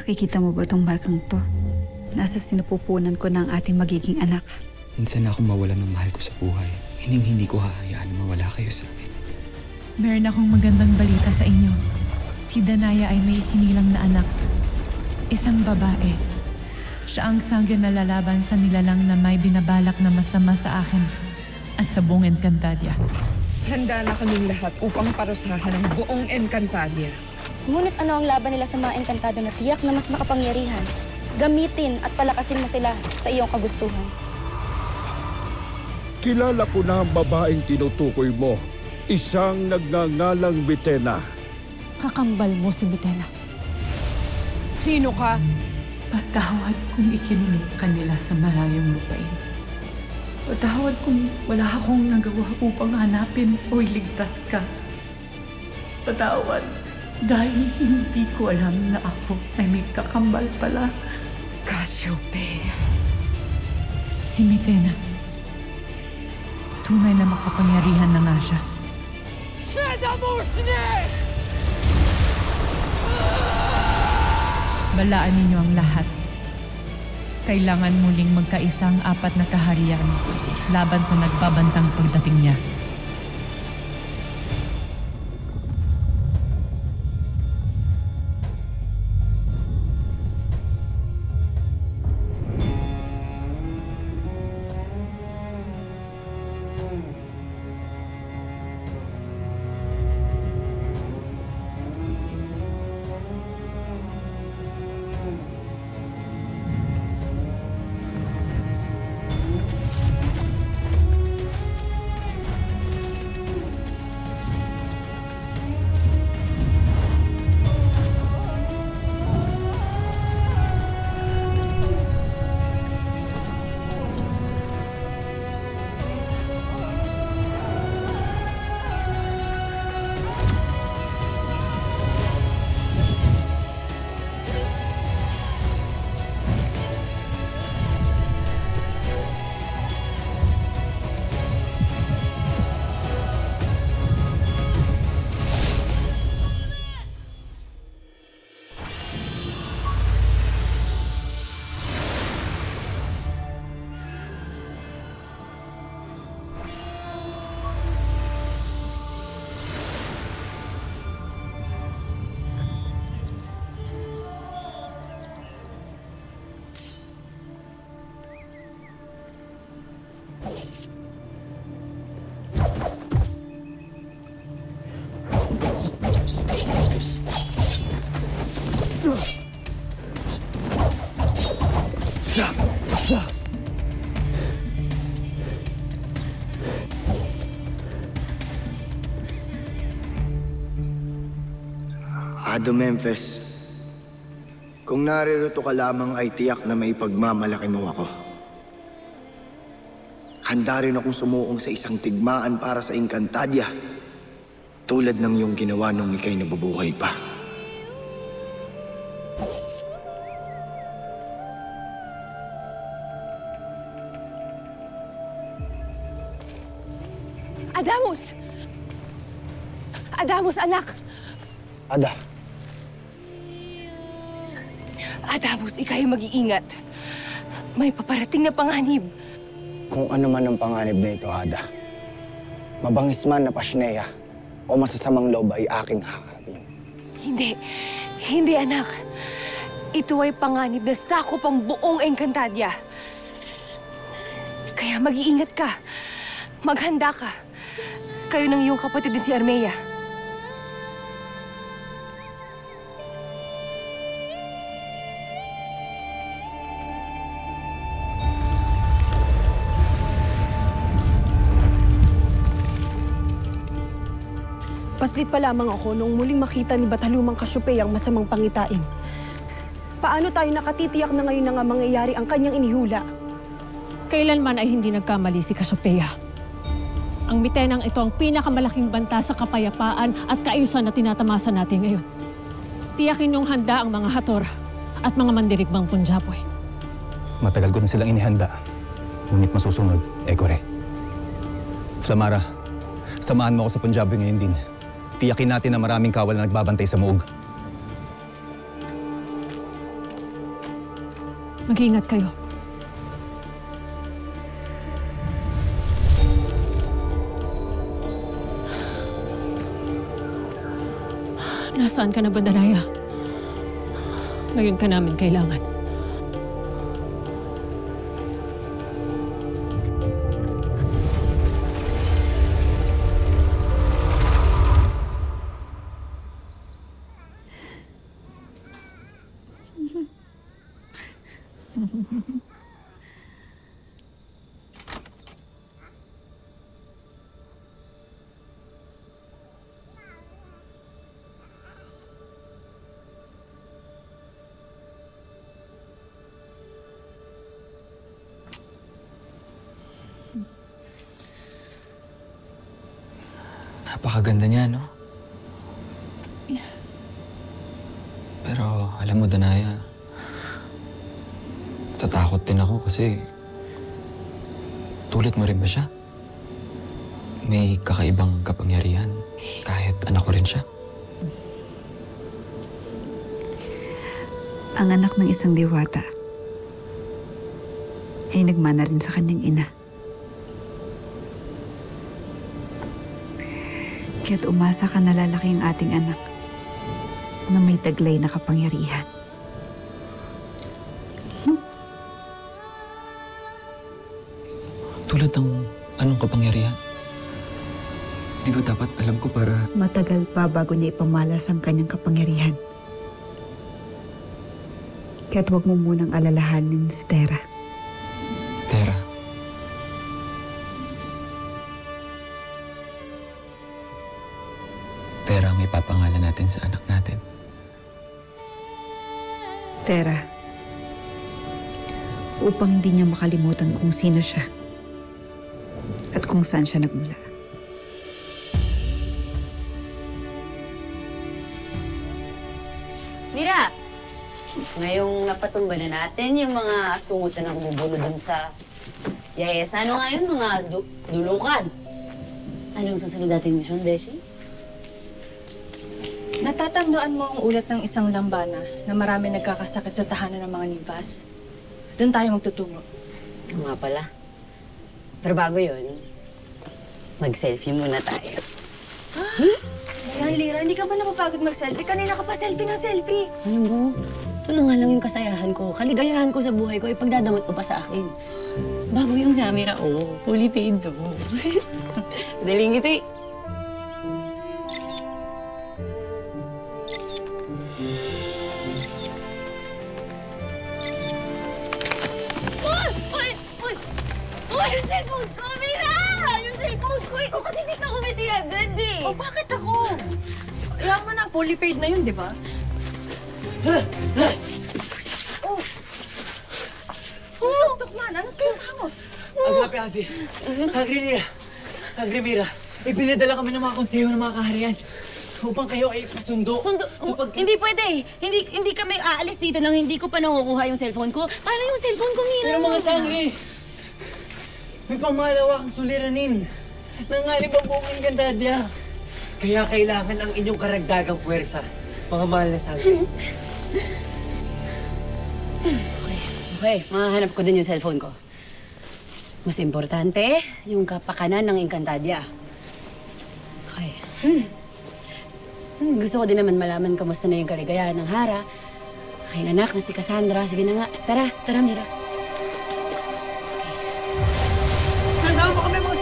Nakikita mo ba itong markang to? Nasa sinupupunan ko ng ating magiging anak. Minsan na akong mawalan ng mahal ko sa buhay. Hindi ko hahayaan na mawala kayo sa akin. Meron akong magandang balita sa inyo. Si Danaya ay may isinilang na anak. Isang babae. Siya ang sangre na lalaban sa nilalang na may binabalak na masama sa akin at sa buong Encantadia. Handa na kaming lahat upang parusahan ang buong Encantadia. Ngunit ano ang laban nila sa mga Encantado na tiyak na mas makapangyarihan? Gamitin at palakasin mo sila sa iyong kagustuhan. Kilala ko na ang babaeng tinutukoy mo. Isang nagngangalang Mitena. Kakambal mo si Mitena. Sino ka? Patawad kung ikinilig ka nila sa malayong lupain. Patawad kung wala akong nagawa upang hanapin o iligtas ka. Patawad dahil hindi ko alam na ako ay may kakambal pala. Cassiopeia. Si Mitena. Tunay na makapangyarihan na nga siya. Balaan ninyo ang lahat. Kailangan muling magkaisang apat na kaharian laban sa nagbabantang pagdating niya. Ado Memphis, kung naririto ka lamang ay tiyak na may pagmamalaki mo ako. Handa rin akong sumuong sa isang tigmaan para sa Encantadia, tulad ng iyong ginawa nung ika'y nabubuhay pa. Adamus! Adamus, anak! Ada. Adamus, ika'y mag-iingat. May paparating na panganib. Kung ano man ang panganib na ito, Ada, mabangis man na pasneya o masasamang loob ay aking haharapin. Hindi. Hindi, anak. Ito ay panganib na sakop ang buong Encantadia. Kaya mag-iingat ka. Maghanda ka. Kayo ng iyong kapatid din si Armea. Paslit pa lamang ako noong muling makita ni Batalumang Cassiopeia ang masamang pangitain. Paano tayo nakatitiyak na ngayon na nga mangyayari ang kanyang inihula? Kailanman ay hindi nagkamali si Cassiopeia. Ang Mitenang ito ang pinakamalaking banta sa kapayapaan at kaayusan na tinatamasa natin ngayon. Tiyakin niyong handa ang mga Hator at mga mandirigmang Punjaboy. Matagal ko na silang inihanda. Ngunit masusunod, Egore. Flamara, samahan mo ako sa Punjaboy ngayon din. Tiyakin natin na maraming kawal na nagbabantay sa muog. Mag-iingat kayo. Nasaan ka na ba, Danaya? Ngayon ka namin kailangan. Napakaganda niya, no? Pero alam mo, Danaya, tatakot din ako kasi tulad mo rin ba siya? May kakaibang kapangyarihan kahit anak ko rin siya. Ang anak ng isang diwata ay nagmana rin sa kanyang ina. Kaya't umasa ka na lalaki ang ating anak na may taglay na kapangyarihan. Tulad ng anong kapangyarihan? Di ba dapat alam ko para... Matagal pa bago niya ipamalas ang kanyang kapangyarihan. Kaya't huwag mo munang alalahanin si Tera. Tera. Tera ang ipapangalan natin sa anak natin. Tera. Upang hindi niya makalimutan kung sino siya at kung saan siya nagmula. Mira! Ngayong napatumba na natin yung mga asungutan na bumubulo dun sa Yayes. Ano nga yun? Mga dulukan. Anong susunod nating misyon, Beshi? Natatandaan mo ang ulat ng isang lambana na marami nagkakasakit sa tahanan ng mga nibas? Doon tayo magtutungo. Nga pala. Pero bago yun, mag-selfie muna tayo. Ayan, Lira, hindi ka ba napapagod mag-selfie? Kanina ka pa selfie na selfie. Alam mo, ito na nga lang yung kasayahan ko. Kaligayahan ko sa buhay ko, ipagdadamot mo pa sa akin. Bago yung camera, fully paid to. Daling ito eh. Yung cellphone ko, Mira! Yung cellphone ko, ikaw kasi di ka kumiti agad eh. Oh, bakit ako? Yaman na, fully paid na yun, di ba? Oh, Tukman, ano ito yung hangos? Agape, Avi. Sangre Mira. Ipinadala kami ng mga konseho ng mga kaharian upang kayo ay pasundo. Hindi pwede. Hindi kami aalis dito nang hindi ko pa nakukuha yung cellphone ko. Paano yung cellphone ko, Mira? Pero mga Sangre, may pangmalawakang suliranin. Nanganib ang buong Encantadia. Kaya kailangan ang inyong karagdagang puwersa, mga mahal na Sangre. Okay, mahanap ko din yung cellphone ko. Mas importante, yung kapakanan ng Encantadia. Okay. Gusto ko din naman malaman kamusta na yung kaligayahan ng Hara. Aking anak na si Cassandra. Sige na nga. Tara, Mira. Kasama kami, boss!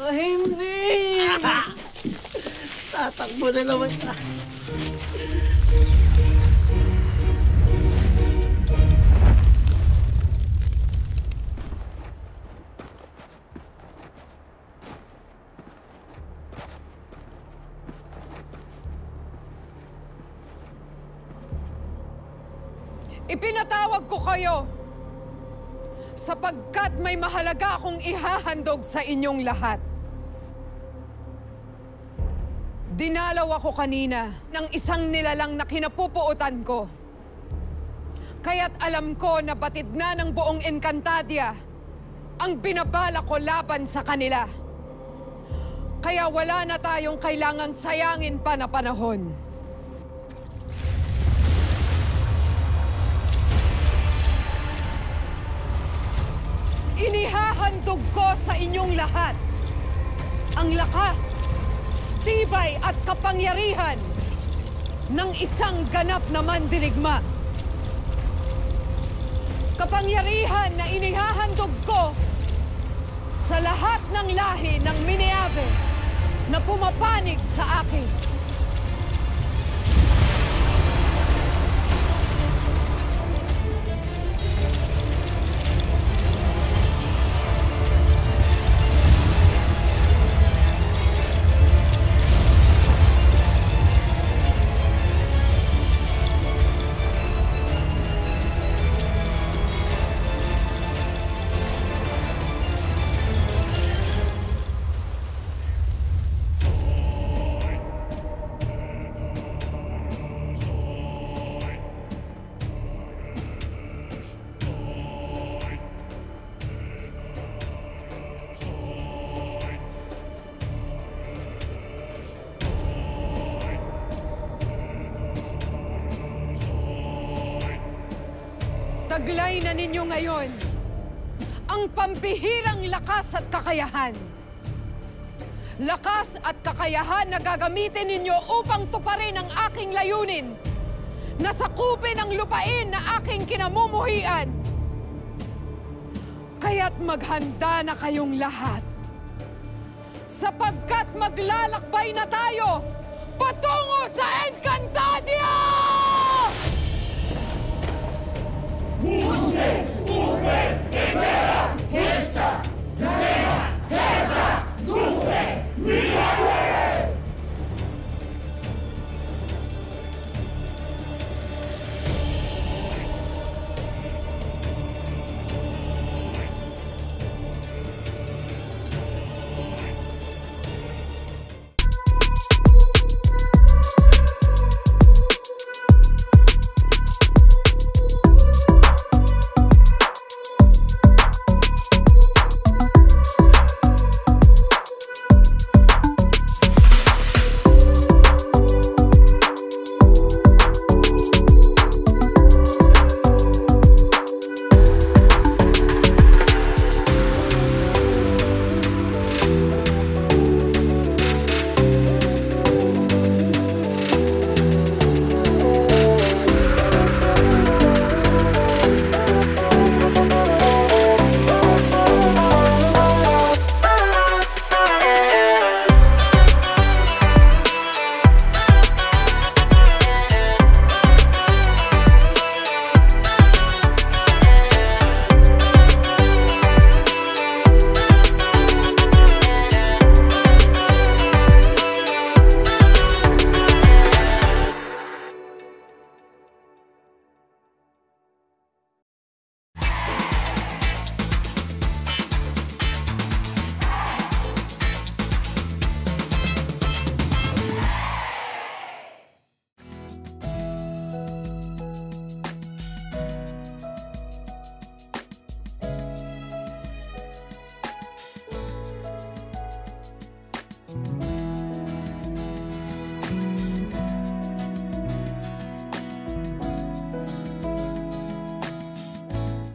Hindi! Tatakbo na naman siya. Ipinatawag ko kayo sapagkat may mahalaga akong ihahandog sa inyong lahat. Dinalaw ako kanina ng isang nilalang na kinapupuutan ko. Kaya't alam ko na batid na ng buong Encantadia ang binabala ko laban sa kanila. Kaya wala na tayong kailangang sayangin pa na panahon. Inihahandog ko sa inyong lahat ang lakas, tibay at kapangyarihan ng isang ganap na mandirigma. Kapangyarihan na inihahandog ko sa lahat ng lahi ng Mineave na pumapanig sa akin. Taglay na ninyo ngayon ang pambihirang lakas at kakayahan. Lakas at kakayahan na gagamitin ninyo upang tuparin ang aking layunin na sakupin ang lupain na aking kinamumuhian. Kaya't maghanda na kayong lahat sapagkat maglalakbay na tayo patungo sa Encantadia!